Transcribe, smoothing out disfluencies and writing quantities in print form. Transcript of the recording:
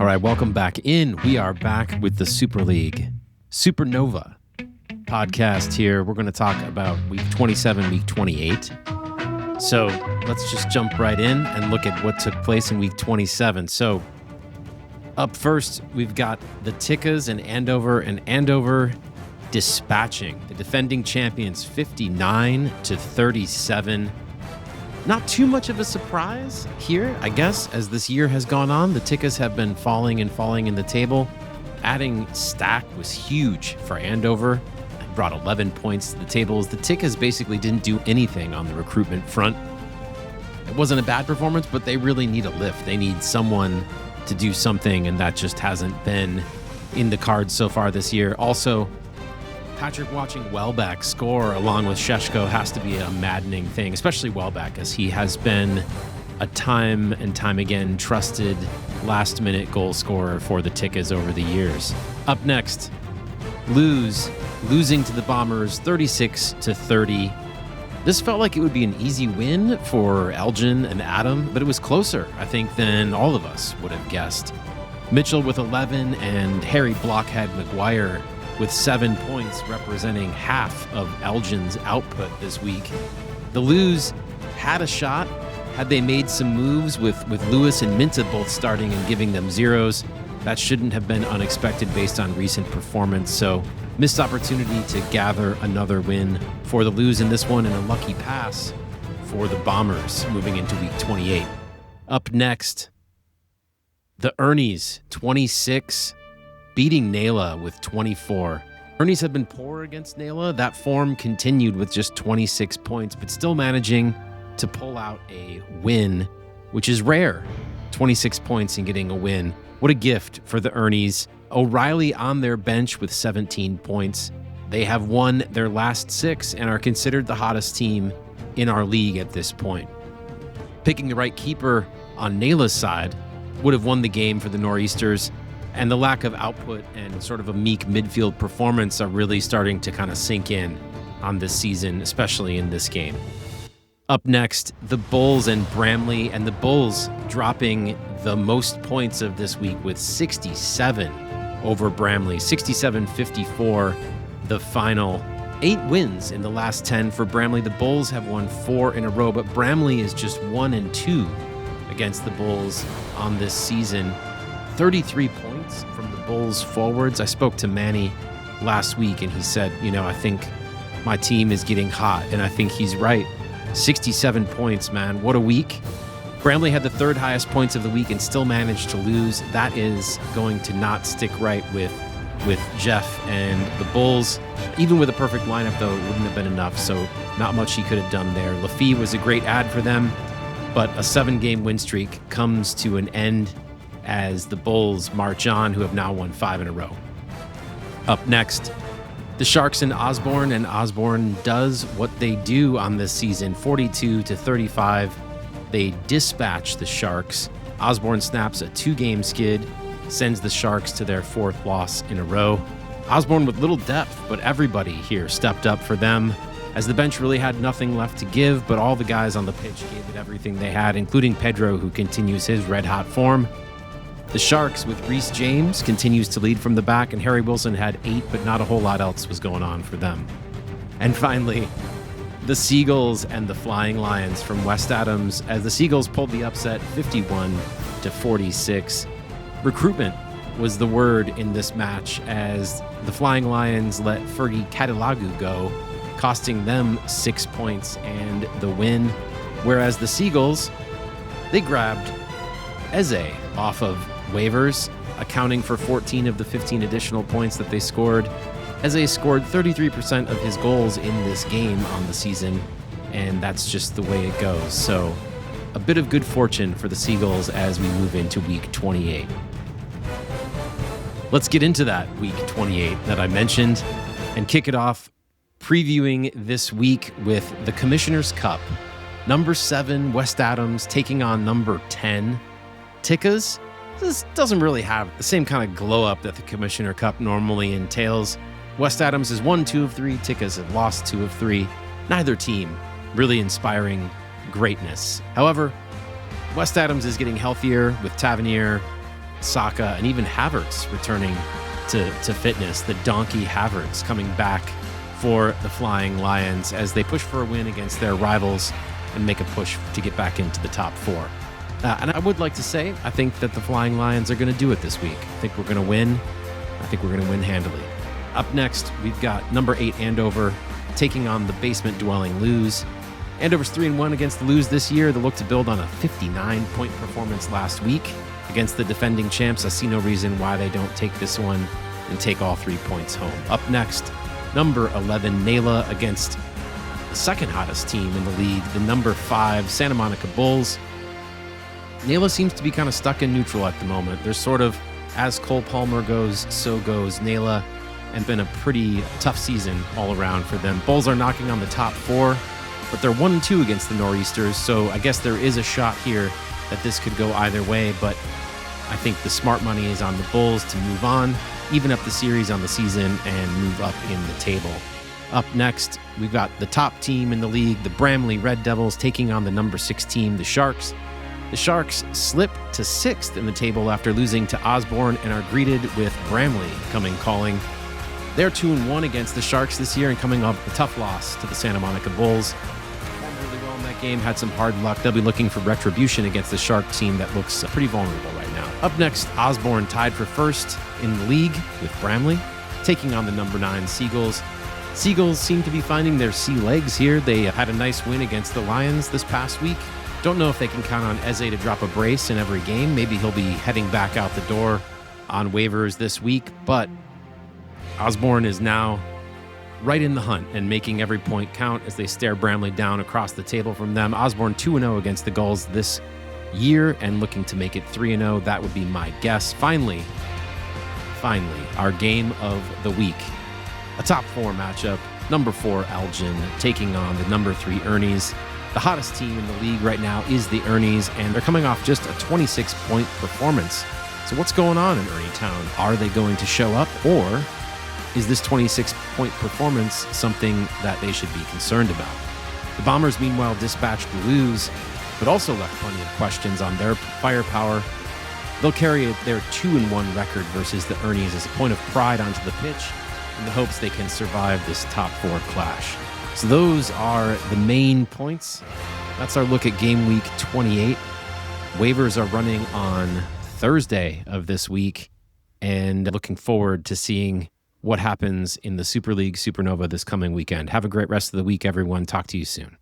All right, welcome back in. We are back with the Super League Supernova podcast here. We're going to talk about week 27, week 28. So let's just jump right in and look at what took place in week 27. So up first, we've got the Tickas and Andover dispatching the defending champions 59-37. Not too much of a surprise here, I guess, as this year has gone on. The Tickas have been falling in the table. Adding Stack was huge for Andover. It brought 11 points to the tables. The Tickas basically didn't do anything on the recruitment front. It wasn't a bad performance, but they really need a lift. They need someone to do something, and that just hasn't been in the cards so far this year. Also, Patrick watching Welbeck score along with Sheshko has to be a maddening thing, especially Welbeck, as he has been a time and time again trusted last-minute goal scorer for the Tickas over the years. Up next, losing to the Bombers 36-30. This felt like it would be an easy win for Elgin and Adam, but it was closer, I think, than all of us would have guessed. Mitchell with 11 and Harry Blockhead McGuire with 7 points, representing half of Elgin's output this week. The Lose had a shot had they made some moves with Lewis and Minta both starting and giving them zeros. That shouldn't have been unexpected based on recent performance, so missed opportunity to gather another win for the Lose in this one, and a lucky pass for the Bombers moving into week 28. Up next, the Ernies 26, beating Naila with 24. Ernies have been poor against Naila. That form continued with just 26 points, but still managing to pull out a win, which is rare. 26 points and getting a win. What a gift for the Ernies. O'Reilly on their bench with 17 points. They have won their last 6 and are considered the hottest team in our league at this point. Picking the right keeper on Naila's side would have won the game for the Nor'easters, and the lack of output and sort of a meek midfield performance are really starting to kind of sink in on this season, especially in this game. Up next, the Bulls and Bramley, and the Bulls dropping the most points of this week with 67 over Bramley. 67-54, the final. 8 wins in the last 10 for Bramley. The Bulls have won 4 in a row, but Bramley is just 1-2 against the Bulls on this season. 33 points from the Bulls forwards. I spoke to Manny last week and he said, I think my team is getting hot, and I think he's right. 67 points, man. What a week. Bramley had the 3rd highest points of the week and still managed to lose. That is going to not stick right with Jeff and the Bulls. Even with a perfect lineup, though, it wouldn't have been enough, so not much he could have done there. Lafie was a great add for them, but a 7-game win streak comes to an end as the Bulls march on, who have now won 5 in a row. Up next, the Sharks and Osborne does what they do on this season, 42-35. They dispatch the Sharks. Osborne snaps a 2-game skid, sends the Sharks to their 4th loss in a row. Osborne with little depth, but everybody here stepped up for them, as the bench really had nothing left to give, but all the guys on the pitch gave it everything they had, including Pedro, who continues his red-hot form. The Sharks, with Reece James, continues to lead from the back, and Harry Wilson had 8, but not a whole lot else was going on for them. And finally, the Seagulls and the Flying Lions from West Adams, as the Seagulls pulled the upset 51-46. Recruitment was the word in this match, as the Flying Lions let Fergie Kadilagu go, costing them 6 points and the win, whereas the Seagulls, they grabbed Eze off of waivers, accounting for 14 of the 15 additional points that they scored. Eze scored 33% of his goals in this game on the season, and that's just the way it goes. So a bit of good fortune for the Seagulls as we move into week 28. Let's get into that week 28 that I mentioned and kick it off previewing this week with the Commissioner's Cup. Number 7, West Adams, taking on number 10, Tickas. This doesn't really have the same kind of glow up that the Commissioner Cup normally entails. West Adams has won 2 of 3. Tickas have lost 2 of 3. Neither team really inspiring greatness. However, West Adams is getting healthier with Tavernier Saka, and even Havertz returning to fitness. The donkey Havertz coming back for the Flying Lions as they push for a win against their rivals and make a push to get back into the top 4. And I would like to say, I think that the Flying Lions are going to do it this week. I think we're going to win. I think we're going to win handily. Up next, we've got number 8 Andover taking on the basement-dwelling Lewes. Andover's 3-1 against the Lewes this year. They look to build on a 59-point performance last week against the defending champs. I see no reason why they don't take this one and take all 3 points home. Up next, number 11 Naila against the second hottest team in the league, the number 5 Santa Monica Bulls. Naila seems to be kind of stuck in neutral at the moment. There's sort of, as Cole Palmer goes, so goes Naila, and been a pretty tough season all around for them. Bulls are knocking on the top 4, but they're 1-2 against the Nor'easters, so I guess there is a shot here that this could go either way, but I think the smart money is on the Bulls to move on, even up the series on the season, and move up in the table. Up next, we've got the top team in the league, the Bramley Red Devils, taking on the number 6 team, the Sharks. The Sharks slip to 6th in the table after losing to Osborne and are greeted with Bramley coming calling. They're 2-1 against the Sharks this year and coming off a tough loss to the Santa Monica Bulls. Performed really well in that game, had some hard luck. They'll be looking for retribution against the Shark team that looks pretty vulnerable right now. Up next, Osborne tied for first in the league with Bramley, taking on the number 9 Seagulls. Seagulls seem to be finding their sea legs here. They had a nice win against the Lions this past week. Don't know if they can count on Eze to drop a brace in every game. Maybe he'll be heading back out the door on waivers this week, but Osborne is now right in the hunt and making every point count as they stare Bramley down across the table from them. Osborne 2-0 against the Gulls this year and looking to make it 3-0. That would be my guess. Finally, our game of the week. A top 4 matchup. Number 4 Elgin taking on the number 3 Ernie's. The hottest team in the league right now is the Ernie's, and they're coming off just a 26-point performance. So what's going on in Ernietown? Are they going to show up, or is this 26-point performance something that they should be concerned about? The Bombers, meanwhile, dispatched the Lewes, but also left plenty of questions on their firepower. They'll carry their 2-1 record versus the Ernie's as a point of pride onto the pitch in the hopes they can survive this top 4 clash. So those are the main points. That's our look at game week 28. Waivers are running on Thursday of this week, and looking forward to seeing what happens in the Super League Supernova this coming weekend. Have a great rest of the week, everyone. Talk to you soon.